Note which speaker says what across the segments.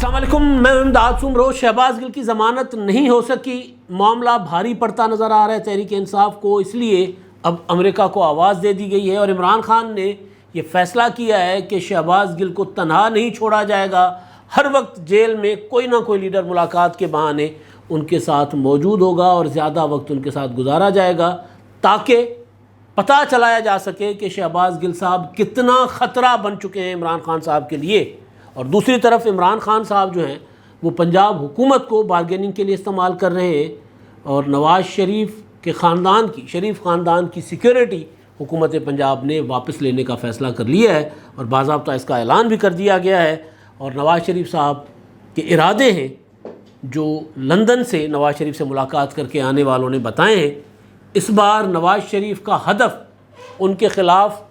Speaker 1: السلام علیکم، میں امداد سمرو۔ شہباز گل کی ضمانت نہیں ہو سکی، معاملہ بھاری پڑتا نظر آ رہا ہے تحریک انصاف کو، اس لیے اب امریکہ کو آواز دے دی گئی ہے اور عمران خان نے یہ فیصلہ کیا ہے کہ شہباز گل کو تنہا نہیں چھوڑا جائے گا۔ ہر وقت جیل میں کوئی نہ کوئی لیڈر ملاقات کے بہانے ان کے ساتھ موجود ہوگا اور زیادہ وقت ان کے ساتھ گزارا جائے گا تاکہ پتہ چلایا جا سکے کہ شہباز گل صاحب کتنا خطرہ بن چکے ہیں عمران خان صاحب کے لیے۔ اور دوسری طرف عمران خان صاحب جو ہیں وہ پنجاب حکومت کو بارگیننگ کے لیے استعمال کر رہے ہیں اور نواز شریف کے خاندان کی، شریف خاندان کی سیکیورٹی حکومت پنجاب نے واپس لینے کا فیصلہ کر لیا ہے اور باضابطہ اس کا اعلان بھی کر دیا گیا ہے۔ اور نواز شریف صاحب کے ارادے ہیں جو لندن سے نواز شریف سے ملاقات کر کے آنے والوں نے بتائے ہیں، اس بار نواز شریف کا ہدف ان کے خلاف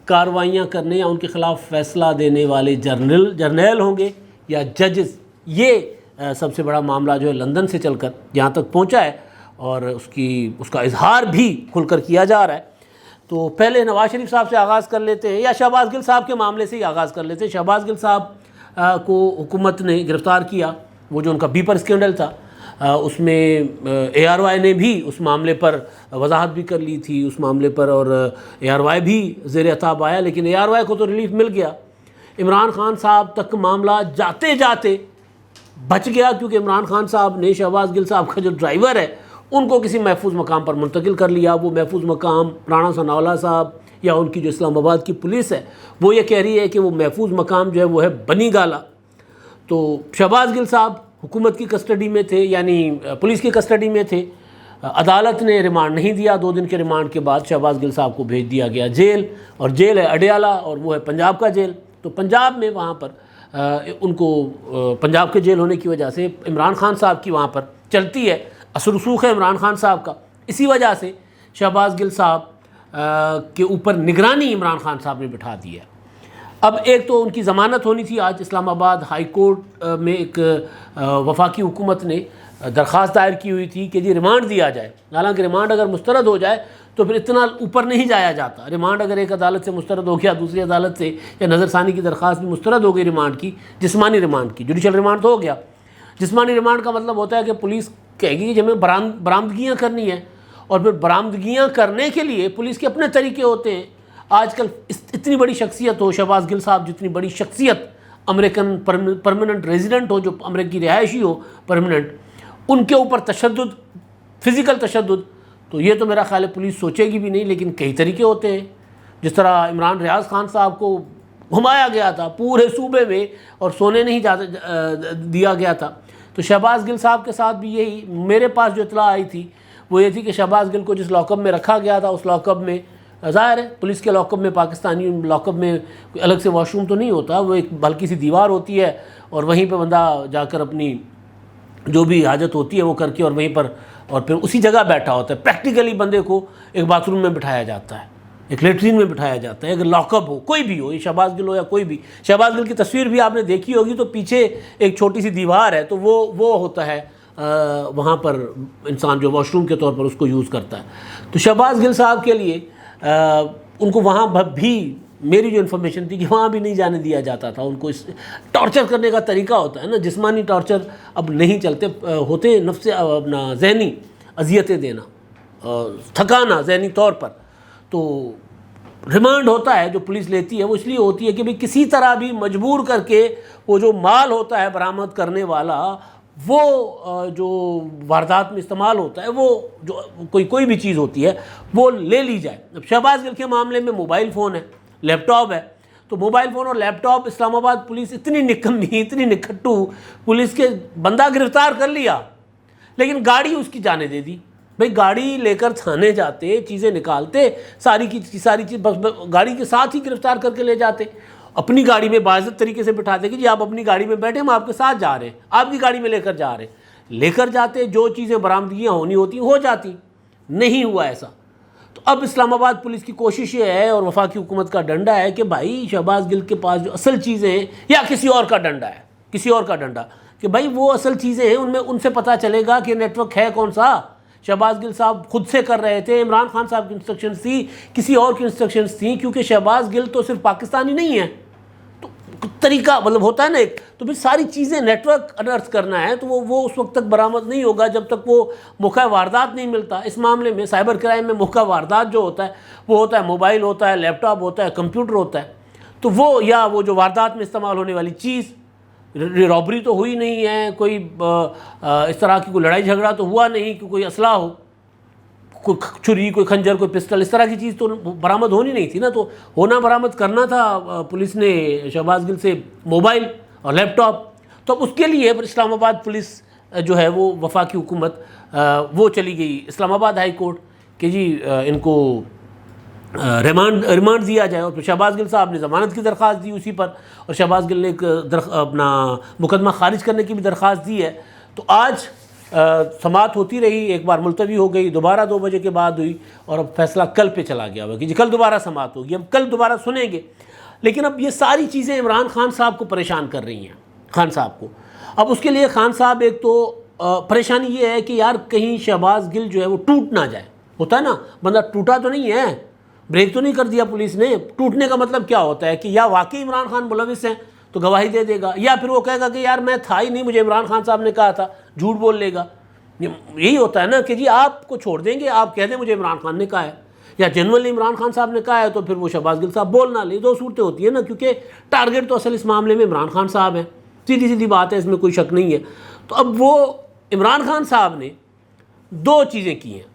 Speaker 1: کارروائیاں کرنے یا ان کے خلاف فیصلہ دینے والے جرنیل ہوں گے یا ججز۔ یہ سب سے بڑا معاملہ جو ہے لندن سے چل کر یہاں تک پہنچا ہے اور اس کا اظہار بھی کھل کر کیا جا رہا ہے۔ تو پہلے نواز شریف صاحب سے آغاز کر لیتے ہیں یا شہباز گل صاحب کے معاملے سے ہی آغاز کر لیتے ہیں۔ شہباز گل صاحب کو حکومت نے گرفتار کیا، وہ جو ان کا بیپر اسکینڈل تھا اس میں اے آر وائی نے بھی اس معاملے پر وضاحت بھی کر لی تھی اس معاملے پر، اور اے آر وائی بھی زیر عتاب آیا، لیکن اے آر وائی کو تو ریلیف مل گیا۔ عمران خان صاحب تک معاملہ جاتے جاتے بچ گیا کیونکہ عمران خان صاحب نے شہباز گل صاحب کا جو ڈرائیور ہے ان کو کسی محفوظ مقام پر منتقل کر لیا۔ وہ محفوظ مقام رانا ثناءاللہ صاحب یا ان کی جو اسلام آباد کی پولیس ہے وہ یہ کہہ رہی ہے کہ وہ محفوظ مقام جو ہے وہ ہے بنی گالا۔ تو شہباز گل صاحب حکومت کی کسٹڈی میں تھے، یعنی پولیس کی کسٹڈی میں تھے۔ عدالت نے ریمانڈ نہیں دیا، 2 دن کے ریمانڈ کے بعد شہباز گل صاحب کو بھیج دیا گیا جیل، اور جیل ہے اڈیالہ اور وہ ہے پنجاب کا جیل۔ تو پنجاب میں وہاں پر ان کو پنجاب کے جیل ہونے کی وجہ سے عمران خان صاحب کی وہاں پر چلتی ہے، اثر رسوخ ہے عمران خان صاحب کا، اسی وجہ سے شہباز گل صاحب کے اوپر نگرانی عمران خان صاحب نے بٹھا دی ہے۔ اب ایک تو ان کی ضمانت ہونی تھی، آج اسلام آباد ہائی کورٹ میں ایک وفاقی حکومت نے درخواست دائر کی ہوئی تھی کہ جی ریمانڈ دیا جائے، حالانکہ ریمانڈ اگر مسترد ہو جائے تو پھر اتنا اوپر نہیں جایا جاتا۔ ریمانڈ اگر ایک عدالت سے مسترد ہو گیا دوسری عدالت سے، یا نظر ثانی کی درخواست بھی مسترد ہو گئی ریمانڈ کی، جسمانی ریمانڈ کی، جوڈیشل ریمانڈ تو ہو گیا، جسمانی ریمانڈ کا مطلب ہوتا ہے کہ پولیس کہے گی کہ ہمیں برآمدگیاں کرنی ہیں، اور پھر برآمدگیاں کرنے کے لیے پولیس کے اپنے طریقے ہوتے ہیں۔ آج کل اتنی بڑی شخصیت ہو، شہباز گل صاحب جتنی بڑی شخصیت، امریکن پرماننٹ ریزیڈنٹ ہو، جو امریکی رہائشی ہو پرماننٹ، ان کے اوپر تشدد، فزیکل تشدد، تو یہ تو میرا خیال ہے پولیس سوچے گی بھی نہیں، لیکن کئی طریقے ہوتے ہیں۔ جس طرح عمران ریاض خان صاحب کو گھمایا گیا تھا پورے صوبے میں اور سونے نہیں دیا گیا تھا، تو شہباز گل صاحب کے ساتھ بھی یہی، میرے پاس جو اطلاع آئی تھی وہ یہ تھی کہ شہباز گل کو جس لاک اپ میں رکھا گیا تھا اس لاک اپ میں، ظاہر ہے پولیس کے لاک اپ میں، پاکستانی لاک اپ میں الگ سے واش روم تو نہیں ہوتا، وہ ایک ہلکی سی دیوار ہوتی ہے اور وہیں پہ بندہ جا کر اپنی جو بھی حاجت ہوتی ہے وہ کر کے اور وہیں پر اور پھر اسی جگہ بیٹھا ہوتا ہے۔ پریکٹیکلی بندے کو ایک باتھ روم میں بٹھایا جاتا ہے، ایک لیٹرین میں بٹھایا جاتا ہے، اگر لاک اپ ہو کوئی بھی ہو، یہ شہباز گل ہو یا کوئی بھی۔ شہباز گل کی تصویر بھی آپ نے دیکھی ہوگی تو پیچھے ایک چھوٹی سی دیوار ہے، تو وہ ہوتا ہے وہاں پر انسان جو واش روم کے طور پر اس کو یوز کرتا ہے۔ تو شہباز گل صاحب کے لیے ان کو وہاں بھی، میری جو انفارمیشن تھی کہ وہاں بھی نہیں جانے دیا جاتا تھا، ان کو اس ٹارچر کرنے کا طریقہ ہوتا ہے نا، جسمانی ٹارچر اب نہیں چلتے، ہوتے نفس اپنا ذہنی اذیتیں دینا، تھکانا ذہنی طور پر۔ تو ریمانڈ ہوتا ہے جو پولیس لیتی ہے وہ اس لیے ہوتی ہے کہ بھی کسی طرح بھی مجبور کر کے وہ جو مال ہوتا ہے برآمد کرنے والا، وہ جو واردات میں استعمال ہوتا ہے، وہ جو کوئی بھی چیز ہوتی ہے وہ لے لی جائے۔ اب شہباز گل کے معاملے میں موبائل فون ہے، لیپ ٹاپ ہے، تو موبائل فون اور لیپ ٹاپ اسلام آباد پولیس اتنی نکمی، اتنی نکھٹو، پولیس کے بندہ گرفتار کر لیا لیکن گاڑی اس کی جانے دے دی۔ بھئی گاڑی لے کر تھانے جاتے، چیزیں نکالتے، ساری کی ساری چیز بس گاڑی کے ساتھ ہی گرفتار کر کے لے جاتے، اپنی گاڑی میں باعزت طریقے سے بٹھاتے کہ جی آپ اپنی گاڑی میں بیٹھے، ہم آپ کے ساتھ جا رہے ہیں، آپ کی گاڑی میں لے کر جا رہے ہیں، لے کر جاتے، جو چیزیں برآمدگیاں ہونی ہوتی ہو جاتی، نہیں ہوا ایسا۔ تو اب اسلام آباد پولیس کی کوشش یہ ہے اور وفاقی حکومت کا ڈنڈا ہے کہ بھائی شہباز گل کے پاس جو اصل چیزیں ہیں، یا کسی اور کا ڈنڈا ہے، کسی اور کا ڈنڈا کہ بھائی وہ اصل چیزیں ہیں، ان سے پتہ چلے گا کہ نیٹ ورک ہے کون سا۔ شہباز گل صاحب خود سے کر رہے تھے، عمران خان صاحب کی انسٹرکشنز تھی، کسی اور کی انسٹرکشنز تھیں، کیونکہ شہباز گل تو صرف پاکستانی نہیں ہے، تو طریقہ مطلب ہوتا ہے نا ایک، تو پھر ساری چیزیں نیٹ ورک انرتھ کرنا ہے تو وہ اس وقت تک برآمد نہیں ہوگا جب تک وہ موقع واردات نہیں ملتا. اس معاملے میں سائبر کرائم میں موقع واردات جو ہوتا ہے وہ ہوتا ہے موبائل ہوتا ہے، لیپ ٹاپ ہوتا ہے، کمپیوٹر ہوتا ہے. تو وہ یا وہ جو واردات میں استعمال ہونے والی چیز، رابری تو ہوئی نہیں ہے، کوئی اس طرح کی کوئی لڑائی جھگڑا تو ہوا نہیں کہ کوئی اسلحہ ہو، کوئی چھری، کوئی خنجر، کوئی پسٹل، اس طرح کی چیز تو برآمد ہونی نہیں تھی نا. تو برآمد کرنا تھا پولیس نے شہباز گل سے موبائل اور لیپ ٹاپ. تو اب اس کے لیے اسلام آباد پولیس جو ہے وہ وفاقی حکومت وہ چلی گئی اسلام آباد ہائی کورٹ کہ جی ان کو ریمانڈ دیا جائے. اور پھر شہباز گل صاحب نے ضمانت کی درخواست دی اسی پر، اور شہباز گل نے ایک اپنا مقدمہ خارج کرنے کی بھی درخواست دی ہے. تو آج سماعت ہوتی رہی، ایک بار ملتوی ہو گئی، دوبارہ 2 بجے کے بعد ہوئی، اور اب فیصلہ کل پہ چلا گیا ہوا کہ جی کل دوبارہ سماعت ہوگی، اب کل دوبارہ سنیں گے. لیکن اب یہ ساری چیزیں عمران خان صاحب کو پریشان کر رہی ہیں، خان صاحب کو. اب اس کے لیے خان صاحب ایک تو پریشانی یہ ہے کہ یار کہیں شہباز گل جو ہے وہ ٹوٹ نہ جائے. ہوتا ہے نا بندہ ٹوٹا تو نہیں ہے، بریک تو نہیں کر دیا پولیس نے. ٹوٹنے کا مطلب کیا ہوتا ہے کہ یا واقعی عمران خان ملوث ہیں تو گواہی دے دے گا، یا پھر وہ کہے گا کہ یار میں تھا ہی نہیں، مجھے عمران خان صاحب نے کہا تھا، جھوٹ بول لے گا. یہی ہوتا ہے نا کہ جی آپ کو چھوڑ دیں گے، آپ کہہ دیں مجھے عمران خان نے کہا ہے، یا جنرلی عمران خان صاحب نے کہا ہے، تو پھر وہ شہباز گل صاحب بول نہ لیں. 2 صورتیں ہوتی ہیں نا، کیونکہ ٹارگیٹ تو اصل اس معاملے میں عمران خان صاحب ہیں، سیدھی بات ہے، اس میں کوئی شک نہیں ہے. تو اب وہ عمران خان صاحب نے 2 چیزیں کی ہیں.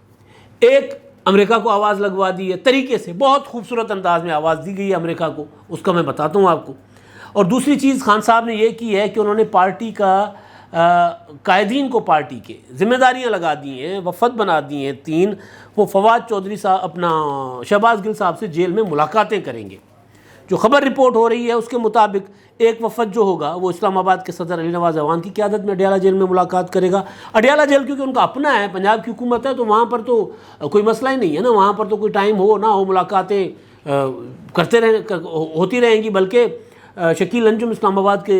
Speaker 1: ایک امریکہ کو آواز لگوا دی ہے طریقے سے، بہت خوبصورت انداز میں آواز دی گئی ہے امریکہ کو، اس کا میں بتاتا ہوں آپ کو. اور دوسری چیز خان صاحب نے یہ کی ہے کہ انہوں نے پارٹی کا قائدین کو پارٹی کے ذمہ داریاں لگا دی ہیں، وفد بنا دی ہیں 3. وہ فواد چودھری صاحب اپنا شہباز گل صاحب سے جیل میں ملاقاتیں کریں گے. جو خبر رپورٹ ہو رہی ہے اس کے مطابق ایک وفد جو ہوگا وہ اسلام آباد کے صدر علی نواز اعوان کی قیادت میں اڈیالہ جیل میں ملاقات کرے گا. اڈیالہ جیل کیونکہ ان کا اپنا ہے، پنجاب کی حکومت ہے، تو وہاں پر تو کوئی مسئلہ ہی نہیں ہے نا، وہاں پر تو کوئی ٹائم ہو نہ ہو ملاقاتیں ہوتی رہیں گی. بلکہ شکیل انجم اسلام آباد کے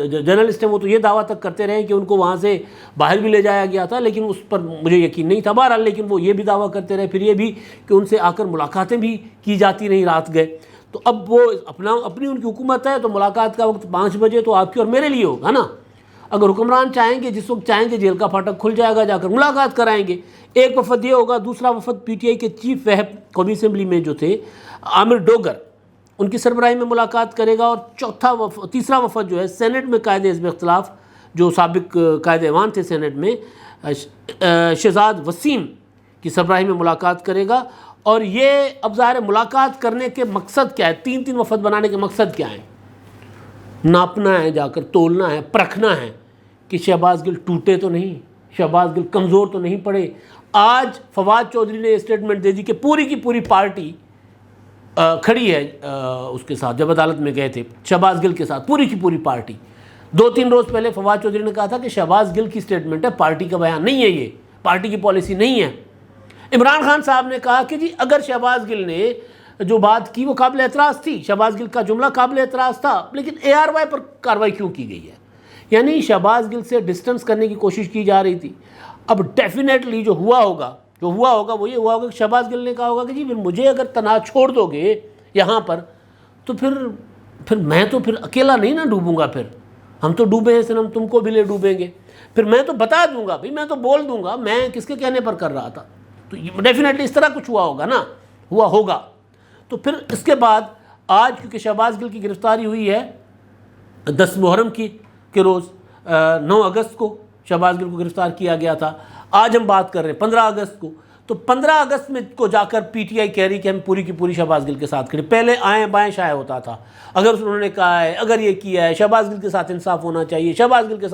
Speaker 1: جرنلسٹ ہیں، وہ تو یہ دعویٰ تک کرتے رہے کہ ان کو وہاں سے باہر بھی لے جایا گیا تھا، لیکن اس پر مجھے یقین نہیں تھا. بہرحال لیکن وہ یہ بھی دعویٰ کرتے رہے، پھر یہ بھی کہ ان سے آ کر ملاقاتیں بھی کی جاتی نہیں، رات گئے. تو اب وہ اپنی ان کی حکومت ہے، تو ملاقات کا وقت 5 بجے تو آپ کی اور میرے لیے ہوگا نا. اگر حکمران چاہیں گے، جس وقت چاہیں گے جیل کا پھاٹک کھل جائے گا، جا کر ملاقات کرائیں گے. ایک وفد یہ ہوگا. دوسرا وفد پی ٹی آئی کے چیف وہب قومی اسمبلی میں جو تھے عامر ڈوگر، ان کی سربراہی میں ملاقات کرے گا. اور تیسرا وفد جو ہے سینٹ میں قائد حزب اختلاف جو سابق قائد ایوان تھے سینٹ میں، شہزاد وسیم کی سربراہی میں ملاقات کرے گا. اور یہ اب ظاہر ملاقات کرنے کے مقصد کیا ہے، 3 وفد بنانے کے مقصد کیا ہیں؟ ناپنا ہے، جا کر تولنا ہے، پرکھنا ہے کہ شہباز گل ٹوٹے تو نہیں، شہباز گل کمزور تو نہیں پڑے. آج فواد چودھری نے اسٹیٹمنٹ دے دی کہ پوری کی پوری پارٹی کھڑی ہے اس کے ساتھ، جب عدالت میں گئے تھے شہباز گل کے ساتھ پوری کی پوری پارٹی. 2-3 روز پہلے فواد چودھری نے کہا تھا کہ شہباز گل کی اسٹیٹمنٹ ہے، پارٹی کا بیان نہیں ہے، یہ پارٹی کی پالیسی نہیں ہے. عمران خان صاحب نے کہا کہ جی اگر شہباز گل نے جو بات کی وہ قابل اعتراض تھی، شہباز گل کا جملہ قابل اعتراض تھا، لیکن ARY پر کارروائی کیوں کی گئی ہے؟ یعنی شہباز گل سے ڈسٹنس کرنے کی کوشش کی جا رہی تھی. اب ڈیفینیٹلی جو ہوا ہوگا وہ یہ ہوا ہوگا کہ شہباز گل نے کہا ہوگا کہ جی پھر مجھے اگر تنہا چھوڑ دو گے یہاں پر تو پھر میں تو پھر اکیلا نہیں نا ڈوبوں گا، پھر ہم تو ڈوبے ہیں سنم، تم کو بھی لے ڈوبیں گے. پھر میں تو بتا دوں گا، میں تو بول دوں گا میں کس کے کہنے پر کر رہا تھا. تو ڈیفینیٹلی اس طرح کچھ ہوا ہوگا نا، ہوا ہوگا. تو پھر اس کے بعد آج کیونکہ شہباز گل کی گرفتاری ہوئی ہے 10 محرم کے روز، 9 اگست کو شہباز گل کو گرفتار کیا گیا تھا. آج ہم بات کر رہے ہیں 15 اگست کو. تو 15 اگست میں کو جا کر پی ٹی آئی کہہ رہی کہ ہم پوری کی پوری شہباز گل کے ساتھ کھڑے. پہلے آئیں بائیں شائع ہوتا تھا، اگر انہوں نے کہا ہے، اگر یہ کیا ہے، شہباز گل کے ساتھ انصاف ہونا چاہیے، شہباز گل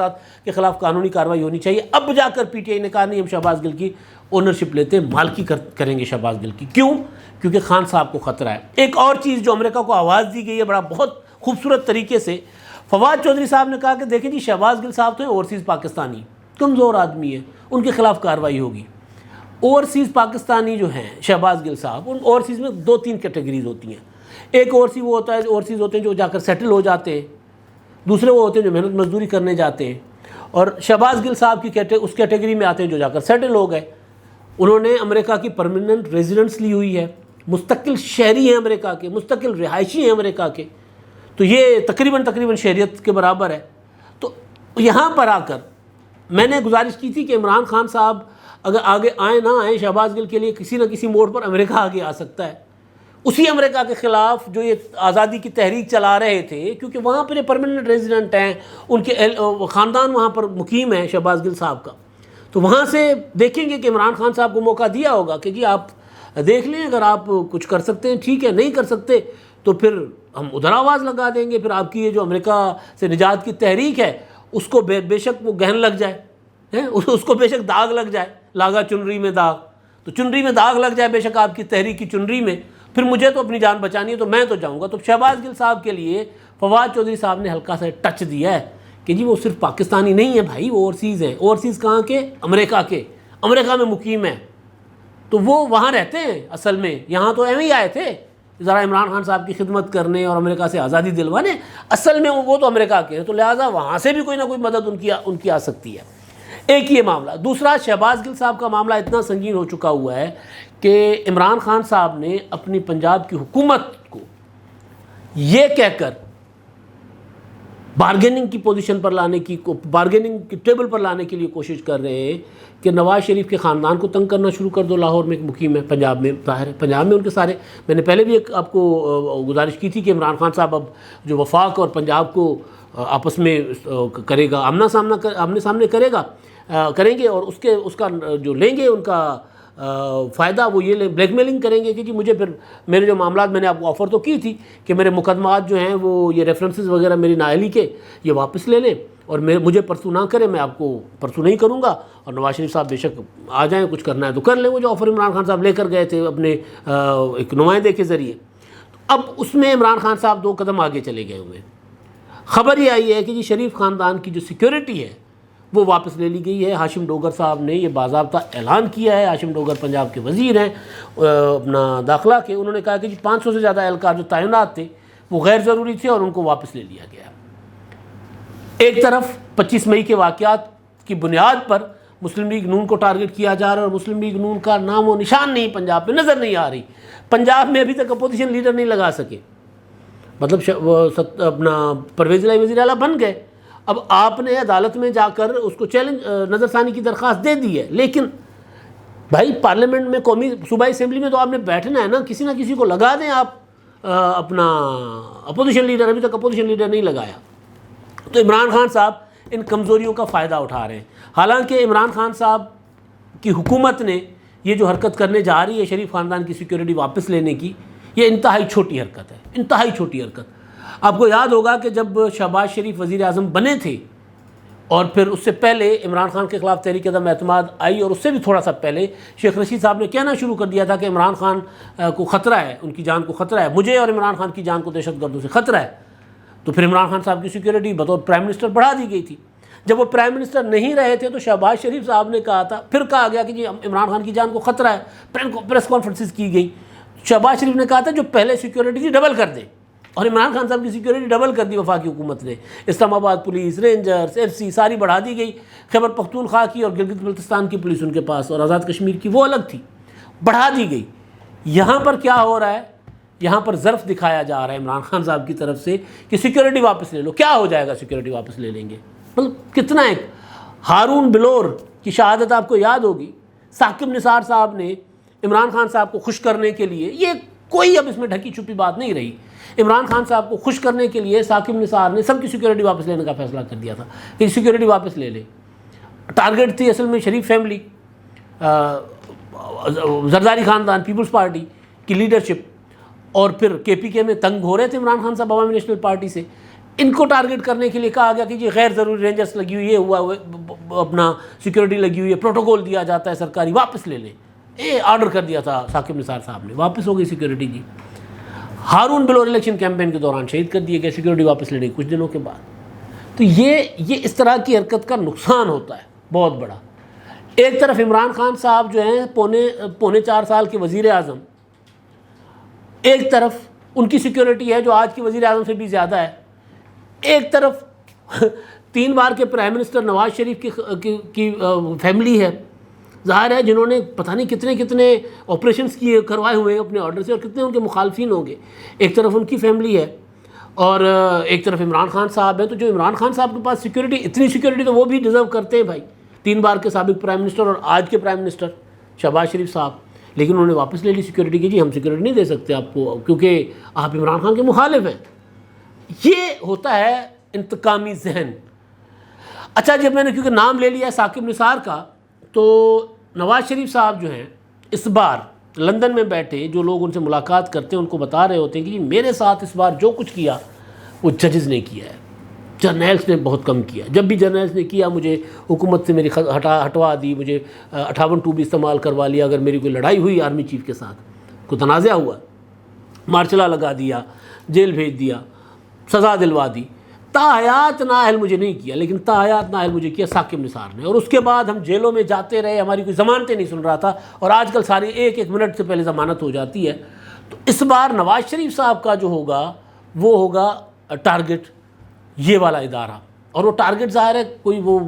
Speaker 1: کے خلاف قانونی کارروائی ہونی چاہیے. اب جا کر پی ٹی آئی نے کہا نہیں، ہم شہباز گل کی اونرشپ لیتے ہیں، مالکی کریں گے شہباز گل کی. کیوں؟ کیونکہ خان صاحب کو خطرہ ہے. ایک اور چیز جو امریکہ کو آواز دی گئی ہے بڑا بہت خوبصورت طریقے سے، فواد چودھری صاحب نے کہا کہ دیکھیں جی شہباز گل صاحب تو ہیں اوورسیز پاکستانی، کمزور آدمی ہے، ان کے خلاف کارروائی ہوگی. اوورسیز پاکستانی جو ہیں شہباز گل صاحب، ان اوورسیز میں 2-3 کیٹیگریز ہوتی ہیں. ایک اوورسیز وہ ہوتا ہے، اوورسیز ہوتے ہیں جو جا کر سیٹل ہو جاتے ہیں. دوسرے وہ ہوتے ہیں جو محنت مزدوری کرنے جاتے ہیں. اور شہباز گل صاحب کی اس کیٹیگری میں آتے ہیں جو جا کر سیٹل ہو گئے. انہوں نے امریکہ کی پرماننٹ ریزیڈنس لی ہوئی ہے، مستقل شہری ہیں امریکہ کے، مستقل رہائشی ہیں امریکہ کے. تو یہ تقریباً شہریت کے برابر ہے۔ تو یہاں پر آ کر میں نے گزارش کی تھی کہ عمران خان صاحب اگر آگے آئیں نہ آئیں، شہباز گل کے لیے کسی نہ کسی موڑ پر امریکہ آگے آ سکتا ہے، اسی امریکہ کے خلاف جو یہ آزادی کی تحریک چلا رہے تھے، کیونکہ وہاں پر یہ پرماننٹ ریزیڈنٹ ہیں، ان کے خاندان وہاں پر مقیم ہے شہباز گل صاحب کا، تو وہاں سے دیکھیں گے کہ عمران خان صاحب کو موقع دیا ہوگا کہ جی آپ دیکھ لیں، اگر آپ کچھ کر سکتے ہیں ٹھیک ہے، نہیں کر سکتے تو پھر ہم ادھر آواز لگا دیں گے، پھر آپ کی یہ جو امریکہ سے نجات کی تحریک ہے اس کو بے شک وہ گہن لگ جائے، اس کو بے شک داغ لگ جائے، لاگا چنری میں داغ، تو چنری میں داغ لگ جائے بے شک آپ کی تحریک کی چنری میں، پھر مجھے تو اپنی جان بچانی ہے تو میں تو جاؤں گا۔ تو شہباز گل صاحب کے لیے فواد چودھری صاحب نے ہلکا سا ٹچ دیا ہے کہ جی وہ صرف پاکستانی نہیں ہے بھائی، وہ اوورسیز ہیں۔ اوورسیز کہاں کے؟ امریکہ میں مقیم ہیں، تو وہ وہاں رہتے ہیں اصل میں، یہاں تو ایویں ہی آئے تھے ذرا عمران خان صاحب کی خدمت کرنے اور امریکہ سے آزادی دلوانے، اصل میں وہ تو امریکہ کے ہیں، تو لہٰذا وہاں سے بھی کوئی نہ کوئی مدد ان کی آ سکتی ہے۔ ایک یہ معاملہ۔ دوسرا، شہباز گل صاحب کا معاملہ اتنا سنگین ہو چکا ہوا ہے کہ عمران خان صاحب نے اپنی پنجاب کی حکومت کو یہ کہہ کر بارگیننگ کی پوزیشن پر لانے کی، بارگیننگ کی ٹیبل پر لانے کے لیے کوشش کر رہے ہیں کہ نواز شریف کے خاندان کو تنگ کرنا شروع کر دو، لاہور میں مقیم ہے، پنجاب میں ظاہر ہے، پنجاب میں ان کے سارے، میں نے پہلے بھی ایک آپ کو گزارش کی تھی کہ عمران خان صاحب اب جو وفاق اور پنجاب کو آپس میں کرے گا، آمنے سامنے کریں گے، اور اس کا جو لیں گے ان کا فائدہ وہ یہ بلیک میلنگ کریں گے کہ جی مجھے پھر میرے جو معاملات، میں نے آپ کو آفر تو کی تھی کہ میرے مقدمات جو ہیں وہ یہ ریفرنسز وغیرہ میری نااہلی کے یہ واپس لے لیں اور مجھے پرسو نہ کریں، میں آپ کو پرسو نہیں کروں گا، اور نواز شریف صاحب بے شک آ جائیں، کچھ کرنا ہے تو کر لیں۔ وہ جو آفر عمران خان صاحب لے کر گئے تھے اپنے ایک نمائندے کے ذریعے، اب اس میں عمران خان صاحب 2 قدم آگے چلے گئے ہوئے۔ خبر یہ آئی ہے کہ جی شریف خاندان کی جو سیکیورٹی ہے وہ واپس لے لی گئی ہے۔ ہاشم ڈوگر صاحب نے یہ باضابطہ اعلان کیا ہے، ہاشم ڈوگر پنجاب کے وزیر ہیں اپنا داخلہ کے، انہوں نے کہا کہ جی 500 سے زیادہ اہلکار جو تعینات تھے وہ غیر ضروری تھے اور ان کو واپس لے لیا گیا۔ ایک طرف 25 مئی کے واقعات کی بنیاد پر مسلم لیگ نون کو ٹارگٹ کیا جا رہا ہے، اور مسلم لیگ نون کا نام و نشان نہیں پنجاب میں نظر نہیں آ رہی، پنجاب میں ابھی تک اپوزیشن لیڈر نہیں لگا سکے، مطلب اپنا پرویز الہی وزیر اعلیٰ بن گئے، اب آپ نے عدالت میں جا کر اس کو چیلنج نظر ثانی کی درخواست دے دی ہے، لیکن بھائی پارلیمنٹ میں قومی صوبائی اسمبلی میں تو آپ نے بیٹھنا ہے نا، کسی نہ کسی کو لگا دیں آپ اپنا اپوزیشن لیڈر، ابھی تک اپوزیشن لیڈر نہیں لگایا۔ تو عمران خان صاحب ان کمزوریوں کا فائدہ اٹھا رہے ہیں، حالانکہ عمران خان صاحب کی حکومت نے یہ جو حرکت کرنے جا رہی ہے شریف خاندان کی سیکیورٹی واپس لینے کی، یہ انتہائی چھوٹی حرکت ہے، انتہائی چھوٹی حرکت۔ آپ کو یاد ہوگا کہ جب شہباز شریف وزیر اعظم بنے تھے اور پھر اس سے پہلے عمران خان کے خلاف تحریک عدم اعتماد آئی، اور اس سے بھی تھوڑا سا پہلے شیخ رشید صاحب نے کہنا شروع کر دیا تھا کہ عمران خان کو خطرہ ہے، ان کی جان کو خطرہ ہے، مجھے اور عمران خان کی جان کو دہشت گردوں سے خطرہ ہے، تو پھر عمران خان صاحب کی سیکیورٹی بطور پرائم منسٹر بڑھا دی گئی تھی۔ جب وہ پرائم منسٹر نہیں رہے تھے تو شہباز شریف صاحب نے کہا تھا، پھر کہا گیا کہ جی عمران خان کی جان کو خطرہ ہے، پریس کانفرنسز کی گئی، شہباز شریف نے کہا تھا جو پہلے سیکیورٹی تھی ڈبل کر دیں، اور عمران خان صاحب کی سیکیورٹی ڈبل کر دی وفاقی حکومت نے، اسلام آباد پولیس، رینجرز، ایف سی ساری بڑھا دی گئی، خیبر پختونخوا کی اور گلگت بلتستان کی پولیس ان کے پاس، اور آزاد کشمیر کی وہ الگ تھی، بڑھا دی گئی۔ یہاں پر کیا ہو رہا ہے؟ یہاں پر ظرف دکھایا جا رہا ہے عمران خان صاحب کی طرف سے کہ سیکیورٹی واپس لے لو۔ کیا ہو جائے گا سیکیورٹی واپس لے لیں گے؟ مطلب کتنا ایک ہارون بلور کی شہادت آپ کو یاد ہوگی، ثاقب نثار صاحب نے عمران خان صاحب کو خوش کرنے کے لیے، یہ کوئی اب اس میں ڈھکی چھپی بات نہیں رہی، عمران خان صاحب کو خوش کرنے کے لیے ثاقب نثار نے سب کی سیکیورٹی واپس لینے کا فیصلہ کر دیا تھا کہ سیکیورٹی واپس لے لے۔ ٹارگٹ تھی اصل میں شریف فیملی، زرداری خاندان، پیپلز پارٹی کی لیڈرشپ، اور پھر کے پی کے میں تنگ ہو رہے تھے عمران خان صاحب عوامی نیشنل پارٹی سے، ان کو ٹارگٹ کرنے کے لیے کہا گیا کہ جی غیر ضروری رینجرز لگی ہوئی ہے، اپنا سیکیورٹی لگی ہوئی ہے، پروٹوکول دیا جاتا ہے سرکاری، واپس لے لیں، آرڈر کر دیا تھا ثاقب نثار صاحب نے، واپس ہو گئی سیکیورٹی جی۔ ہارون بلور الیکشن کیمپین کے دوران شہید کر دیے گئے سیکیورٹی واپس لینے کچھ دنوں کے بعد۔ تو یہ اس طرح کی حرکت کا نقصان ہوتا ہے بہت بڑا۔ ایک طرف عمران خان صاحب جو ہیں پونے 4 سال کے وزیر اعظم، ایک طرف ان کی سیکیورٹی ہے جو آج کی وزیر اعظم سے بھی زیادہ ہے، ایک طرف 3 بار کے پرائم منسٹر نواز شریف کی فیملی ہے، ظاہر ہے جنہوں نے پتہ نہیں کتنے آپریشنز کروائے ہوئے ہیں اپنے آرڈر سے، اور کتنے ان کے مخالفین ہوں گے، ایک طرف ان کی فیملی ہے، اور ایک طرف عمران خان صاحب ہیں، تو جو عمران خان صاحب کے پاس سیکورٹی، اتنی سیکورٹی تو وہ بھی ڈیزرو کرتے ہیں بھائی، 3 بار کے سابق پرائم منسٹر اور آج کے پرائم منسٹر شہباز شریف صاحب، لیکن انہوں نے واپس لے لی سیکورٹی کی، جی ہم سیکورٹی نہیں دے سکتے آپ کو کیونکہ آپ عمران خان کے مخالف ہیں۔ یہ ہوتا ہے انتقامی ذہن۔ اچھا جب میں نے کیونکہ نام لے لیا ہے ثاقب نثار کا، تو نواز شریف صاحب جو ہیں اس بار لندن میں بیٹھے، جو لوگ ان سے ملاقات کرتے ہیں ان کو بتا رہے ہوتے ہیں کہ میرے ساتھ اس بار جو کچھ کیا وہ ججز نے کیا ہے، جرنیلز نے بہت کم کیا۔ جب بھی جرنیلز نے کیا مجھے حکومت سے میری ہٹوا دی، مجھے 58(2) بھی استعمال کروا لیا، اگر میری کوئی لڑائی ہوئی آرمی چیف کے ساتھ، کوئی تنازع ہوا، مارچلا لگا دیا، جیل بھیج دیا، سزا دلوا دی۔ تاحیات نااہل مجھے نہیں کیا، لیکن تاحیات نااہل مجھے کیا ثاقب نثار نے، اور اس کے بعد ہم جیلوں میں جاتے رہے، ہماری کوئی ضمانتیں نہیں سن رہا تھا، اور آج کل ساری ایک منٹ سے پہلے ضمانت ہو جاتی ہے۔ تو اس بار نواز شریف صاحب کا جو ہوگا وہ ہوگا ٹارگٹ یہ والا ادارہ، اور وہ ٹارگٹ ظاہر ہے کوئی وہ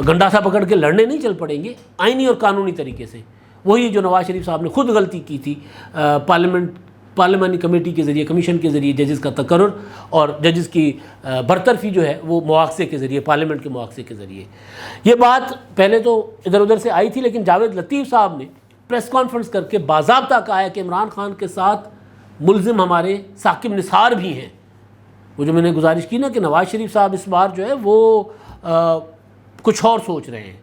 Speaker 1: گنڈا سا پکڑ کے لڑنے نہیں چل پڑیں گے، آئینی اور قانونی طریقے سے، وہی جو نواز شریف صاحب نے خود غلطی کی تھی پارلیمانی کمیٹی کے ذریعے، کمیشن کے ذریعے ججز کا تقرر اور ججز کی برطرفی جو ہے وہ مواخذے کے ذریعے، پارلیمنٹ کے مواخذے کے ذریعے۔ یہ بات پہلے تو ادھر ادھر سے آئی تھی، لیکن جاوید لطیف صاحب نے پریس کانفرنس کر کے باضابطہ کہا ہے کہ عمران خان کے ساتھ ملزم ہمارے ثاقب نثار بھی ہیں۔ وہ جو میں نے گزارش کی نا کہ نواز شریف صاحب اس بار جو ہے وہ کچھ اور سوچ رہے ہیں،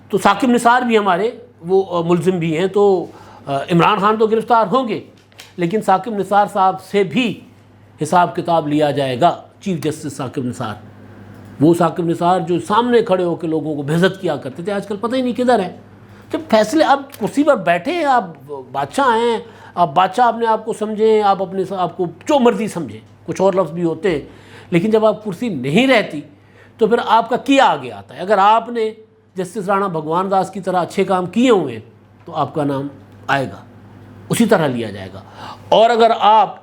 Speaker 1: تو ثاقب نثار بھی ہمارے وہ ملزم بھی ہیں، تو عمران خان تو گرفتار ہوں گے، لیکن ثاقب نثار صاحب سے بھی حساب کتاب لیا جائے گا۔ چیف جسٹس ثاقب نثار، وہ ثاقب نثار جو سامنے کھڑے ہو کے لوگوں کو بےعزت کیا کرتے تھے، آج کل پتہ ہی نہیں کدھر ہے۔ جب فیصلے آپ کرسی پر بیٹھے ہیں، آپ بادشاہ ہیں، آپ بادشاہ اپنے آپ کو سمجھیں، آپ اپنے آپ کو جو مرضی سمجھیں، کچھ اور لفظ بھی ہوتے ہیں، لیکن جب آپ کرسی نہیں رہتی تو پھر آپ کا کیا آگے آتا ہے۔ اگر آپ نے جسٹس رانا بھگوان داس کی طرح اچھے کام کیے ہوئے ہیں تو آپ کا نام آئے گا، اسی طرح لیا جائے گا۔ اور اگر آپ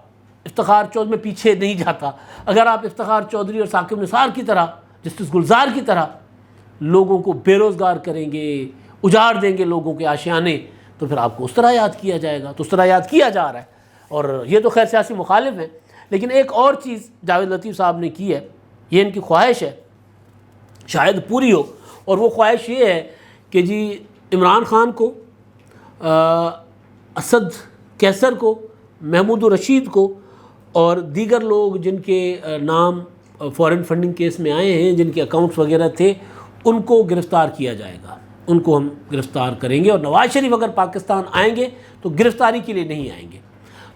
Speaker 1: افتخار چودھری میں پیچھے نہیں جاتا، اگر آپ افتخار چودھری اور ثاقب نثار کی طرح، جسٹس گلزار کی طرح لوگوں کو بے روزگار کریں گے، اجاڑ دیں گے لوگوں کے آشیانے، تو پھر آپ کو اس طرح یاد کیا جائے گا۔ تو اس طرح یاد کیا جا رہا ہے، اور یہ تو خیر سیاسی مخالف ہیں، لیکن ایک اور چیز جاوید لطیف صاحب نے کی ہے، یہ ان کی خواہش ہے، شاید پوری ہو، اور وہ خواہش یہ ہے کہ جی عمران خان کو، اسد کیسر کو، محمود الرشید کو اور دیگر لوگ جن کے نام فارن فنڈنگ کیس میں آئے ہیں، جن کے اکاؤنٹس وغیرہ تھے، ان کو گرفتار کیا جائے گا، ان کو ہم گرفتار کریں گے۔ اور نواز شریف اگر پاکستان آئیں گے تو گرفتاری کے لیے نہیں آئیں گے۔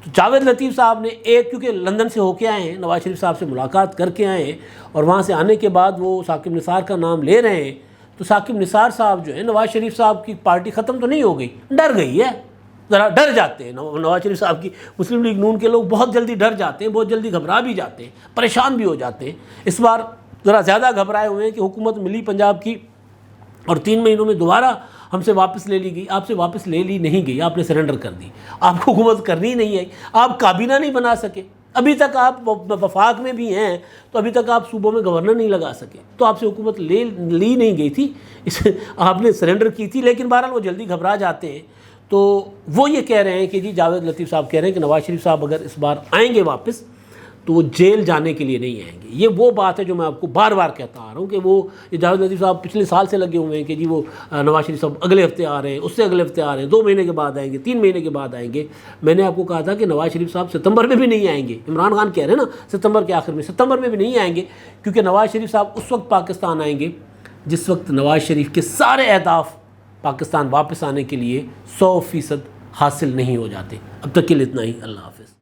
Speaker 1: تو جاوید لطیف صاحب نے کیونکہ لندن سے ہو کے آئے ہیں، نواز شریف صاحب سے ملاقات کر کے آئے ہیں، اور وہاں سے آنے کے بعد وہ ثاقب نثار کا نام لے رہے ہیں، تو ثاقب نثار صاحب جو ہے، نواز شریف صاحب کی پارٹی ختم تو نہیں ہو گئی، ڈر گئی ہے، ذرا ڈر جاتے ہیں نواز شریف صاحب کی مسلم لیگ نون کے لوگ بہت جلدی ڈر جاتے ہیں، بہت جلدی گھبرا بھی جاتے ہیں، پریشان بھی ہو جاتے ہیں۔ اس بار ذرا زیادہ گھبرائے ہوئے ہیں کہ حکومت ملی پنجاب کی، اور 3 مہینوں میں دوبارہ ہم سے واپس لے لی گئی۔ آپ سے واپس لے لی نہیں گئی، آپ نے سرنڈر کر دی، آپ کو حکومت کرنی نہیں ہے، آپ کابینہ نہیں بنا سکے، ابھی تک آپ وفاق میں بھی ہیں تو ابھی تک آپ صوبوں میں گورنر نہیں لگا سکے، تو آپ سے حکومت لی نہیں گئی تھی، آپ نے سرنڈر کی تھی، لیکن بہرحال وہ جلدی گھبرا جاتے ہیں۔ تو وہ یہ کہہ رہے ہیں کہ جی جاوید لطیف صاحب کہہ رہے ہیں کہ نواز شریف صاحب اگر اس بار آئیں گے واپس تو وہ جیل جانے کے لیے نہیں آئیں گے۔ یہ وہ بات ہے جو میں آپ کو بار بار کہتا آ رہا ہوں کہ وہ جاوید لطیف صاحب پچھلے سال سے لگے ہوئے ہیں کہ جی وہ نواز شریف صاحب اگلے ہفتے آ رہے ہیں، اس سے اگلے ہفتے آ رہے ہیں، 2 مہینے کے بعد آئیں گے، 3 مہینے کے بعد آئیں گے۔ میں نے آپ کو کہا تھا کہ نواز شریف صاحب ستمبر میں بھی نہیں آئیں گے، عمران خان کہہ رہے ہیں نا ستمبر کے آخر میں، ستمبر میں بھی نہیں آئیں گے، کیونکہ نواز شریف صاحب اس وقت پاکستان آئیں گے جس وقت نواز شریف کے سارے اہداف پاکستان واپس آنے کے لیے 100% حاصل نہیں ہو جاتے۔ اب تک کے لیے اتنا ہی، اللہ حافظ۔